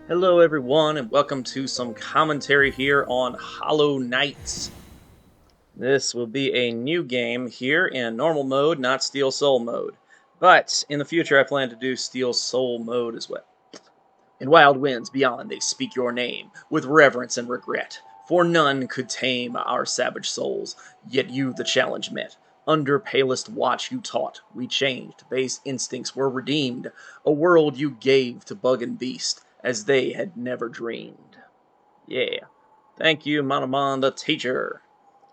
Hello, everyone, and welcome to some commentary here on Hollow Knight. This will be a new game here in normal mode, not Steel Soul mode. But in the future, I plan to do Steel Soul mode as well. In wild winds beyond, they speak your name with reverence and regret. For none could tame our savage souls, yet you the challenge met. Under palest watch you taught, we changed, base instincts were redeemed, a world you gave to bug and beast, as they had never dreamed. Yeah. Thank you, Manamon the teacher.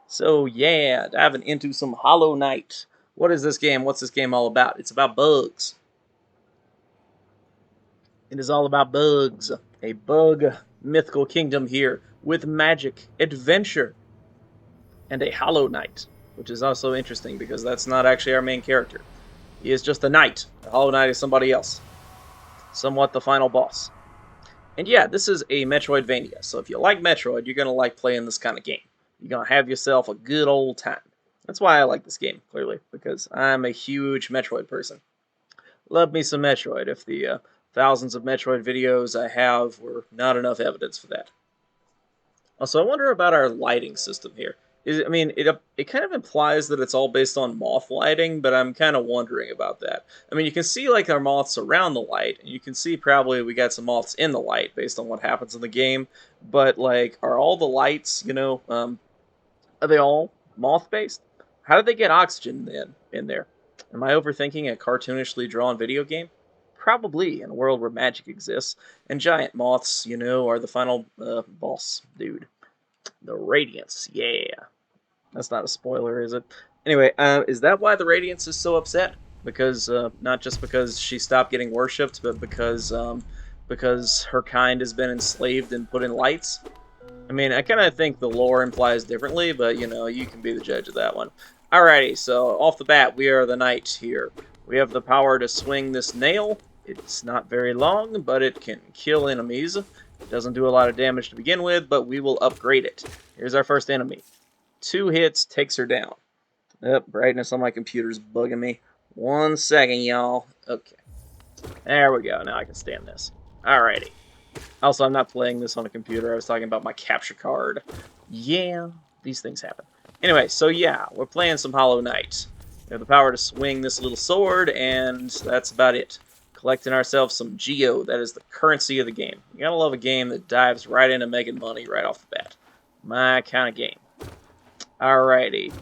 So yeah, diving into some Hollow Knight. What is this game? What's this game all about? It's about bugs. It is all about bugs. A bug mythical kingdom here with magic, adventure, and a Hollow Knight, which is also interesting because that's not actually our main character. He is just a knight. The Hollow Knight is somebody else. Somewhat the final boss. And yeah, this is a Metroidvania, so if you like Metroid, you're going to like playing this kind of game. You're going to have yourself a good old time. That's why I like this game, clearly, because I'm a huge Metroid person. Love me some Metroid, if the thousands of Metroid videos I have were not enough evidence for that. Also, I wonder about our lighting system here. It kind of implies that it's all based on moth lighting, but I'm kind of wondering about that. I mean, you can see like our moths around the light, and you can see probably we got some moths in the light based on what happens in the game. But like, are all the lights, are they all moth based? How did they get oxygen then in there? Am I overthinking a cartoonishly drawn video game? Probably in a world where magic exists, and giant moths, are the final boss dude. The Radiance, yeah. That's not a spoiler, is it? Anyway, is that why the Radiance is so upset? Because not just because she stopped getting worshipped, but because her kind has been enslaved and put in lights. I mean, I kind of think the lore implies differently, but you can be the judge of that one. Alrighty, so off the bat, we are the knights here. We have the power to swing this nail. It's not very long, but it can kill enemies. It doesn't do a lot of damage to begin with, but we will upgrade it. Here's our first enemy. 2 hits takes her down. Yep, brightness on my computer's bugging me. 1 second, y'all. Okay. There we go. Now I can stand this. Alrighty. Also, I'm not playing this on a computer. I was talking about my capture card. Yeah, these things happen. Anyway, so yeah, we're playing some Hollow Knight. We have the power to swing this little sword, and that's about it. Collecting ourselves some Geo. That is the currency of the game. You gotta love a game that dives right into making money right off the bat. My kind of game. Alrighty.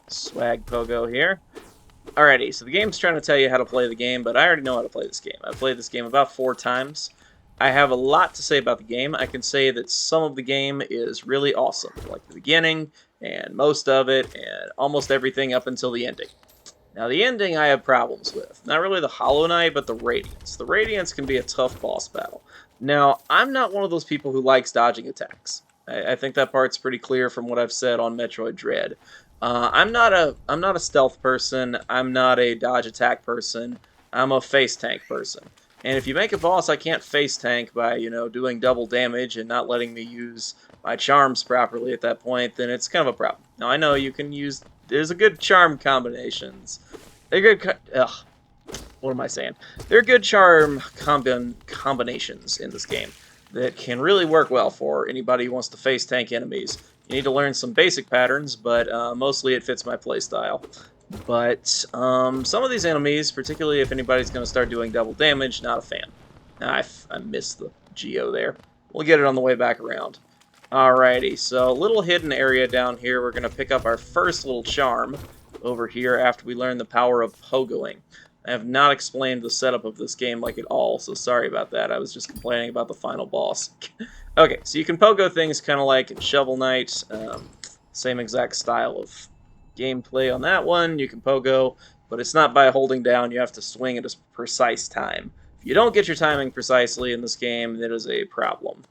Swag Pogo here. Alrighty, so the game's trying to tell you how to play the game, but I already know how to play this game. I've played this game about 4 times. I have a lot to say about the game. I can say that some of the game is really awesome, like the beginning, and most of it, and almost everything up until the ending. Now, the ending I have problems with. Not really the Hollow Knight, but the Radiance. The Radiance can be a tough boss battle. Now, I'm not one of those people who likes dodging attacks. I think that part's pretty clear from what I've said on Metroid Dread. I'm not a stealth person. I'm not a dodge attack person. I'm a face tank person. And if you make a boss I can't face tank by, doing double damage and not letting me use my charms properly at that point, then it's kind of a problem. Now, I know you can use... There's a good charm combinations. They're good... Ugh. What am I saying? There are good charm combinations in this game that can really work well for anybody who wants to face tank enemies. You need to learn some basic patterns, but mostly it fits my playstyle. But some of these enemies, particularly if anybody's going to start doing double damage, not a fan. I missed the Geo there. We'll get it on the way back around. Alrighty, so little hidden area down here. We're going to pick up our first little charm over here after we learn the power of pogoing. I have not explained the setup of this game like at all, so sorry about that. I was just complaining about the final boss. Okay, so you can pogo things kind of like in Shovel Knight. Same exact style of gameplay on that one. You can pogo, but it's not by holding down. You have to swing at a precise time. If you don't get your timing precisely in this game, that is a problem.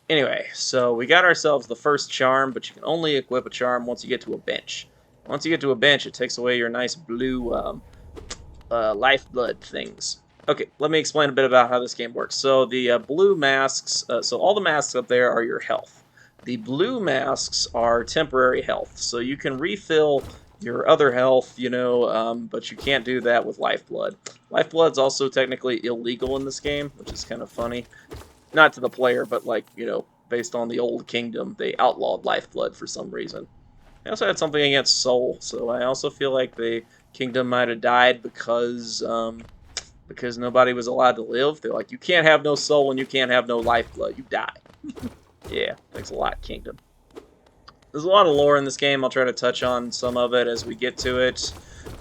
Anyway, so we got ourselves the first charm, but you can only equip a charm once you get to a bench. Once you get to a bench, it takes away your nice blue lifeblood things. Okay, let me explain a bit about how this game works. So the blue masks, so all the masks up there are your health. The blue masks are temporary health, so you can refill your other health, but you can't do that with lifeblood. Lifeblood's also technically illegal in this game, which is kind of funny. Not to the player, but like, you know, based on the old kingdom, they outlawed lifeblood for some reason. They also had something against soul, so I also feel like the kingdom might have died because nobody was allowed to live. They're like, you can't have no soul and you can't have no lifeblood. You die. Yeah, thanks a lot, kingdom. There's a lot of lore in this game. I'll try to touch on some of it as we get to it.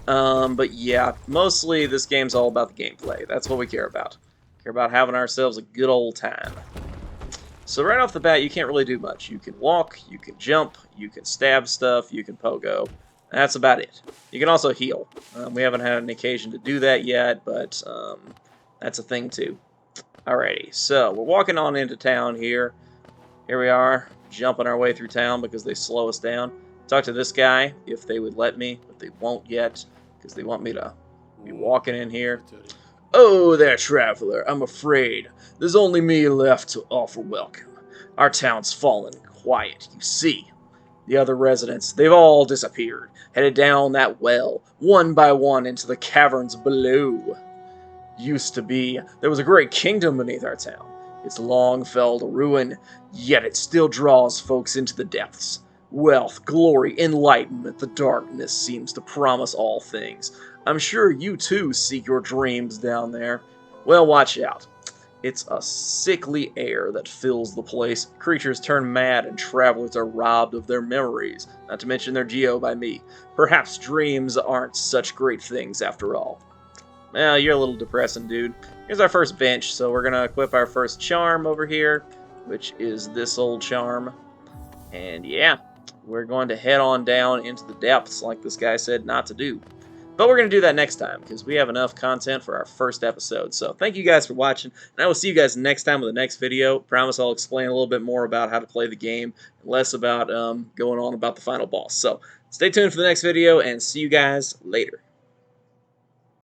But yeah, mostly this game's all about the gameplay. That's what we care about. Care about having ourselves a good old time. So right off the bat, you can't really do much. You can walk, you can jump, you can stab stuff, you can pogo. That's about it. You can also heal. We haven't had an occasion to do that yet, but that's a thing too. Alrighty, so we're walking on into town here. Here we are, jumping our way through town because they slow us down. Talk to this guy if they would let me, but they won't yet because they want me to be walking in here. Oh there, traveler, I'm afraid there's only me left to offer welcome. Our town's fallen quiet, you see. The other residents, they've all disappeared, headed down that well, one by one into the caverns below. Used to be, there was a great kingdom beneath our town. It's long fell to ruin, yet it still draws folks into the depths. Wealth, glory, enlightenment, the darkness seems to promise all things. I'm sure you too seek your dreams down there. Well, watch out. It's a sickly air that fills the place. Creatures turn mad and travelers are robbed of their memories, not to mention their geo by me. Perhaps dreams aren't such great things after all. Well, you're a little depressing, dude. Here's our first bench, so we're going to equip our first charm over here, which is this old charm. And yeah, we're going to head on down into the depths like this guy said not to do. But we're going to do that next time, because we have enough content for our first episode. So thank you guys for watching, and I will see you guys next time with the next video. Promise I'll explain a little bit more about how to play the game, and less about going on about the final boss. So stay tuned for the next video, and see you guys later.